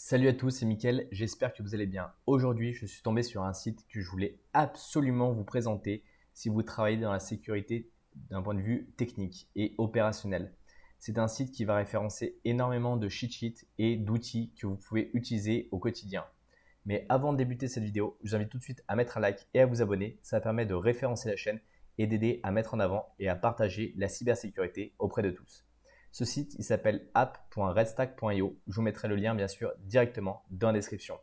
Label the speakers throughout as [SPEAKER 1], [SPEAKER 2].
[SPEAKER 1] Salut à tous, c'est Mickaël, j'espère que vous allez bien. Aujourd'hui, je suis tombé sur un site que je voulais absolument vous présenter si vous travaillez dans la sécurité d'un point de vue technique et opérationnel. C'est un site qui va référencer énormément de cheat sheets et d'outils que vous pouvez utiliser au quotidien. Mais avant de débuter cette vidéo, je vous invite tout de suite à mettre un like et à vous abonner. Ça permet de référencer la chaîne et d'aider à mettre en avant et à partager la cybersécurité auprès de tous. Ce site, il s'appelle app.redstack.io. Je vous mettrai le lien, bien sûr, directement dans la description.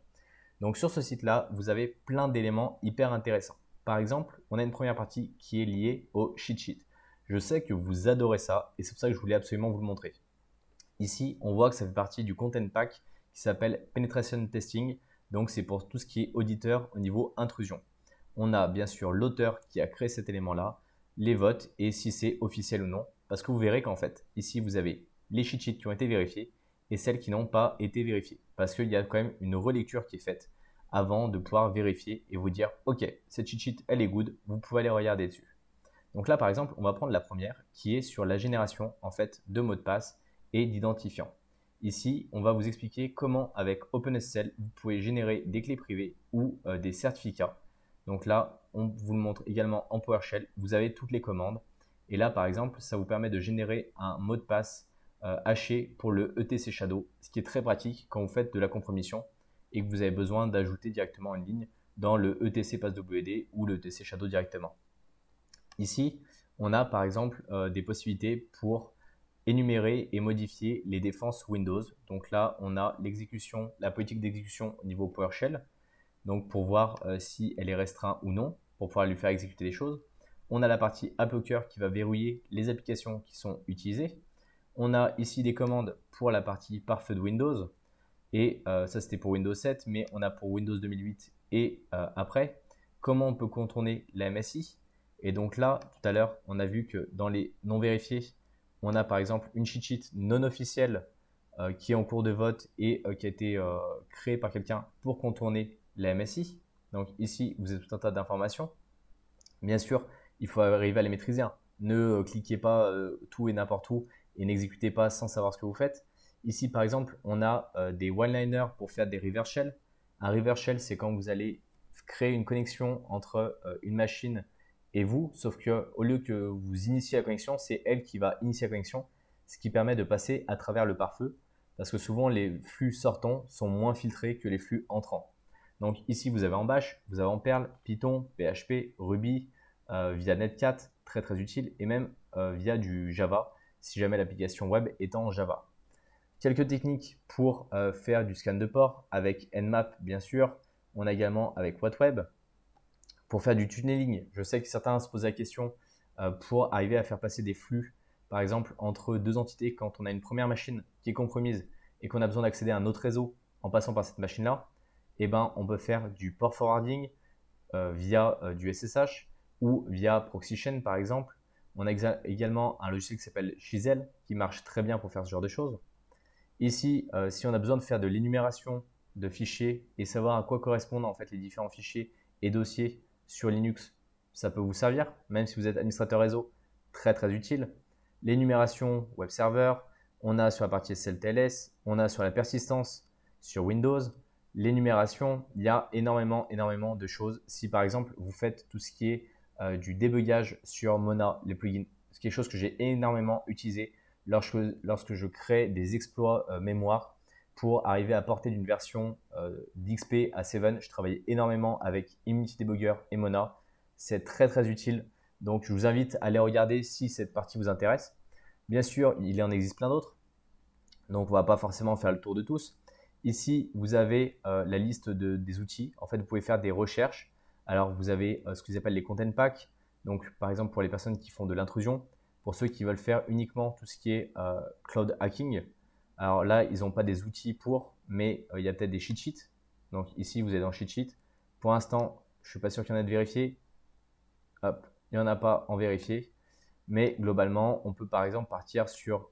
[SPEAKER 1] Donc, sur ce site-là, vous avez plein d'éléments hyper intéressants. Par exemple, on a une première partie qui est liée au cheat sheet. Je sais que vous adorez ça et c'est pour ça que je voulais absolument vous le montrer. Ici, on voit que ça fait partie du content pack qui s'appelle Penetration Testing. Donc, c'est pour tout ce qui est auditeur au niveau intrusion. On a bien sûr l'auteur qui a créé cet élément-là, les votes et si c'est officiel ou non. Parce que vous verrez qu'en fait, ici, vous avez les cheat sheets qui ont été vérifiés et celles qui n'ont pas été vérifiées. Parce qu'il y a quand même une relecture qui est faite avant de pouvoir vérifier et vous dire, OK, cette cheat sheet, elle est good, vous pouvez aller regarder dessus. Donc là, par exemple, on va prendre la première qui est sur la génération en fait de mots de passe et d'identifiants. Ici, on va vous expliquer comment avec OpenSSL, vous pouvez générer des clés privées ou des certificats. Donc là, on vous le montre également en PowerShell. Vous avez toutes les commandes. Et là, par exemple, ça vous permet de générer un mot de passe haché pour le ETC Shadow, ce qui est très pratique quand vous faites de la compromission et que vous avez besoin d'ajouter directement une ligne dans le ETC PassWD ou le ETC Shadow directement. Ici, on a par exemple des possibilités pour énumérer et modifier les défenses Windows. Donc là, on a l'exécution, la politique d'exécution au niveau PowerShell. Donc pour voir si elle est restreinte ou non, pour pouvoir lui faire exécuter des choses. On a la partie AppLocker qui va verrouiller les applications qui sont utilisées. On a ici des commandes pour la partie pare-feu de Windows. Et ça, c'était pour Windows 7, mais on a pour Windows 2008 et après. Comment on peut contourner la MSI. Et donc là, tout à l'heure, on a vu que dans les non vérifiés, on a par exemple une cheat sheet non officielle qui est en cours de vote et qui a été créée par quelqu'un pour contourner la MSI. Donc ici, vous avez tout un tas d'informations. Bien sûr, il faut arriver à les maîtriser. Ne cliquez pas tout et n'importe où et n'exécutez pas sans savoir ce que vous faites. Ici, par exemple, on a des one-liners pour faire des reverse shell. Un reverse shell, c'est quand vous allez créer une connexion entre une machine et vous, sauf que au lieu que vous initiez la connexion, c'est elle qui va initier la connexion, ce qui permet de passer à travers le pare-feu, parce que souvent les flux sortants sont moins filtrés que les flux entrants. Donc ici, vous avez en Bash, vous avez en Perl, Python, PHP, Ruby, via Netcat, très très utile, et même via du Java, si jamais l'application web est en Java. Quelques techniques pour faire du scan de port avec Nmap, bien sûr. On a également avec WhatWeb. Pour faire du tunneling, je sais que certains se posent la question pour arriver à faire passer des flux, par exemple, entre deux entités quand on a une première machine qui est compromise et qu'on a besoin d'accéder à un autre réseau en passant par cette machine-là, eh ben, on peut faire du port forwarding via du SSH ou via ProxyChain, par exemple. On a également un logiciel qui s'appelle Chisel qui marche très bien pour faire ce genre de choses. Ici, si on a besoin de faire de l'énumération de fichiers et savoir à quoi correspondent en fait les différents fichiers et dossiers sur Linux, ça peut vous servir, même si vous êtes administrateur réseau, très très utile. L'énumération web server, on a sur la partie SLTLS, on a sur la persistance sur Windows. L'énumération, il y a énormément de choses. Si par exemple vous faites tout ce qui est du débugage sur Mona, les plugins, c'est quelque chose que j'ai énormément utilisé lorsque je crée des exploits mémoire pour arriver à porter d'une version d'XP à 7. Je travaillais énormément avec Immunity Debugger et Mona. C'est très très utile. Donc je vous invite à aller regarder si cette partie vous intéresse. Bien sûr, il en existe plein d'autres. Donc on ne va pas forcément faire le tour de tous. Ici, vous avez la liste des outils. En fait, vous pouvez faire des recherches. Alors, vous avez ce qu'ils appellent les content packs. Donc, par exemple, pour les personnes qui font de l'intrusion, pour ceux qui veulent faire uniquement tout ce qui est cloud hacking. Alors là, ils n'ont pas des outils pour, mais il y a peut-être des cheat sheets. Donc ici, vous êtes dans cheat sheet. Pour l'instant, je ne suis pas sûr qu'il y en ait de vérifiés. Hop, il n'y en a pas en vérifié. Mais globalement, on peut par exemple partir sur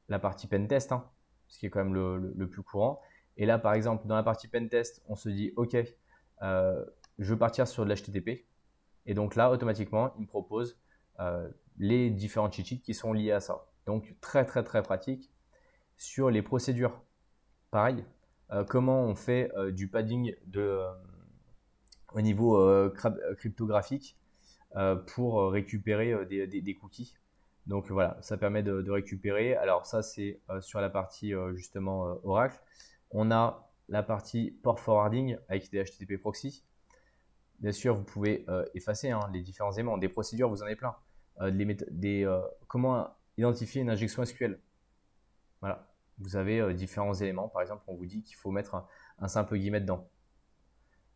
[SPEAKER 1] la partie pentest, ce qui est quand même le plus courant. Et là, par exemple, dans la partie pentest, on se dit, OK, je veux partir sur de l'HTTP. Et donc là, automatiquement, il me propose les différents cheat sheets qui sont liés à ça. Donc, très, très, très pratique. Sur les procédures, pareil. comment on fait du padding au niveau cryptographique pour récupérer des cookies. Donc voilà, ça permet de récupérer. Alors ça, c'est sur la partie justement Oracle. On a la partie port forwarding avec des HTTP proxy. Bien sûr, vous pouvez effacer les différents éléments. Des procédures, vous en avez plein. Comment identifier une injection SQL. Voilà, vous avez différents éléments. Par exemple, on vous dit qu'il faut mettre un simple guillemet dedans.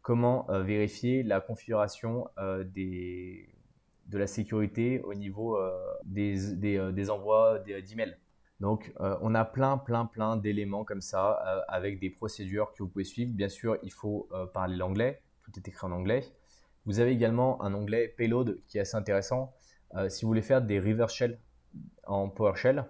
[SPEAKER 1] Comment vérifier la configuration de la sécurité au niveau des envois d'emails. Donc, on a plein d'éléments comme ça avec des procédures que vous pouvez suivre. Bien sûr, il faut parler l'anglais. Tout est écrit en anglais. Vous avez également un onglet Payload qui est assez intéressant. Si vous voulez faire des reverse shell en PowerShell,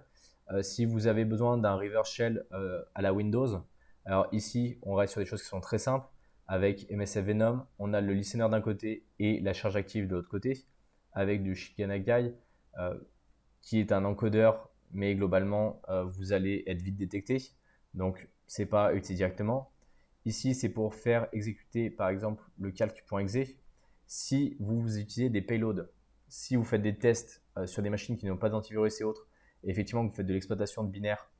[SPEAKER 1] si vous avez besoin d'un reverse shell à la Windows, alors ici, on reste sur des choses qui sont très simples. Avec MSF Venom, on a le listener d'un côté et la charge active de l'autre côté, avec du Shikanagai, qui est un encodeur, mais globalement, vous allez être vite détecté. Donc, ce n'est pas utilisé directement. Ici, c'est pour faire exécuter, par exemple, le calc.exe. Si vous utilisez des payloads, si vous faites des tests sur des machines qui n'ont pas d'antivirus et autres, et effectivement, vous faites de l'exploitation de binaire,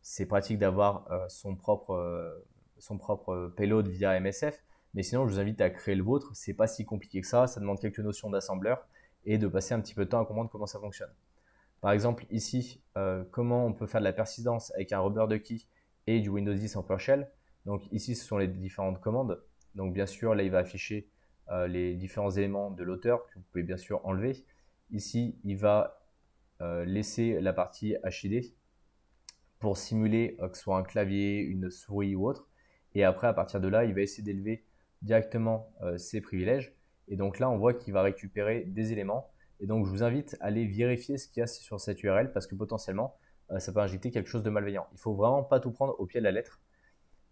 [SPEAKER 1] c'est pratique d'avoir son propre payload via MSF. Mais sinon, je vous invite à créer le vôtre. C'est pas si compliqué que ça. Ça demande quelques notions d'assembleur et de passer un petit peu de temps à comprendre comment ça fonctionne. Par exemple, ici, comment on peut faire de la persistance avec un rubber ducky et du Windows 10 en PowerShell. Donc ici, ce sont les différentes commandes. Donc bien sûr, là, il va afficher les différents éléments de l'auteur que vous pouvez bien sûr enlever. Ici, il va laisser la partie HID pour simuler que ce soit un clavier, une souris ou autre. Et après, à partir de là, il va essayer d'élever directement ses privilèges. Et donc là, on voit qu'il va récupérer des éléments. Et donc, je vous invite à aller vérifier ce qu'il y a sur cette URL parce que potentiellement, ça peut injecter quelque chose de malveillant. Il ne faut vraiment pas tout prendre au pied de la lettre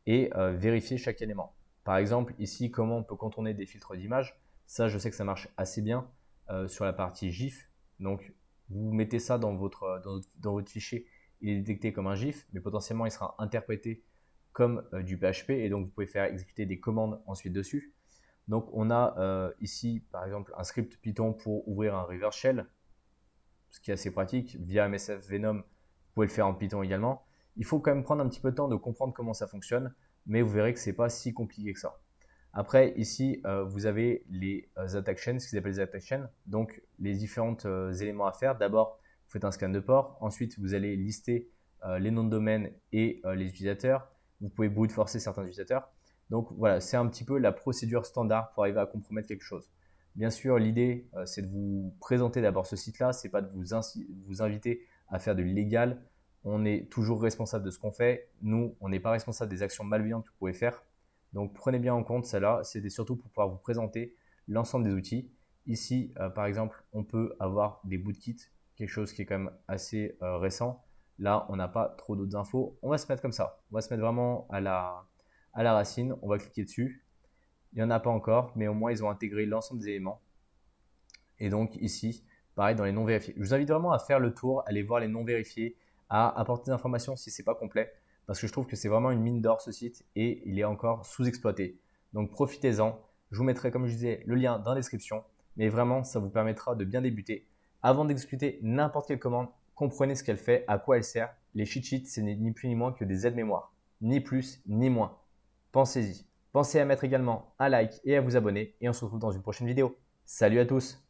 [SPEAKER 1] et vérifier chaque élément. Par exemple, ici, comment on peut contourner des filtres d'image. Ça, je sais que ça marche assez bien sur la partie GIF. Donc, vous mettez ça dans votre fichier. Il est détecté comme un GIF, mais potentiellement, il sera interprété comme du PHP. Et donc, vous pouvez faire exécuter des commandes ensuite dessus. Donc, on a ici, par exemple, un script Python pour ouvrir un reverse shell, ce qui est assez pratique. Via MSF Venom, vous pouvez le faire en Python également. Il faut quand même prendre un petit peu de temps de comprendre comment ça fonctionne, mais vous verrez que ce n'est pas si compliqué que ça. Après, ici, vous avez les attack chains, ce qu'ils appellent les attack chains, donc les différents éléments à faire. D'abord, vous faites un scan de port. Ensuite, vous allez lister les noms de domaine et les utilisateurs. Vous pouvez brute forcer certains utilisateurs. Donc voilà, c'est un petit peu la procédure standard pour arriver à compromettre quelque chose. Bien sûr, l'idée, c'est de vous présenter d'abord ce site-là, c'est pas de vous inviter à faire de l'illégal. On est toujours responsable de ce qu'on fait. Nous, on n'est pas responsable des actions malveillantes que vous pouvez faire. Donc prenez bien en compte cela, c'était surtout pour pouvoir vous présenter l'ensemble des outils. Ici, par exemple, on peut avoir des bootkits, quelque chose qui est quand même assez récent. Là, on n'a pas trop d'autres infos. On va se mettre comme ça. On va se mettre vraiment à la racine. On va cliquer dessus. Il n'y en a pas encore, mais au moins, ils ont intégré l'ensemble des éléments. Et donc ici, pareil, dans les non vérifiés. Je vous invite vraiment à faire le tour, aller voir les non vérifiés, à apporter des informations si ce n'est pas complet, parce que je trouve que c'est vraiment une mine d'or ce site et il est encore sous-exploité. Donc profitez-en. Je vous mettrai, comme je disais, le lien dans la description, mais vraiment, ça vous permettra de bien débuter. Avant d'exécuter n'importe quelle commande, comprenez ce qu'elle fait, à quoi elle sert. Les cheat sheets, ce n'est ni plus ni moins que des aides-mémoire. Ni plus, ni moins. Pensez-y. Pensez à mettre également un like et à vous abonner et on se retrouve dans une prochaine vidéo. Salut à tous!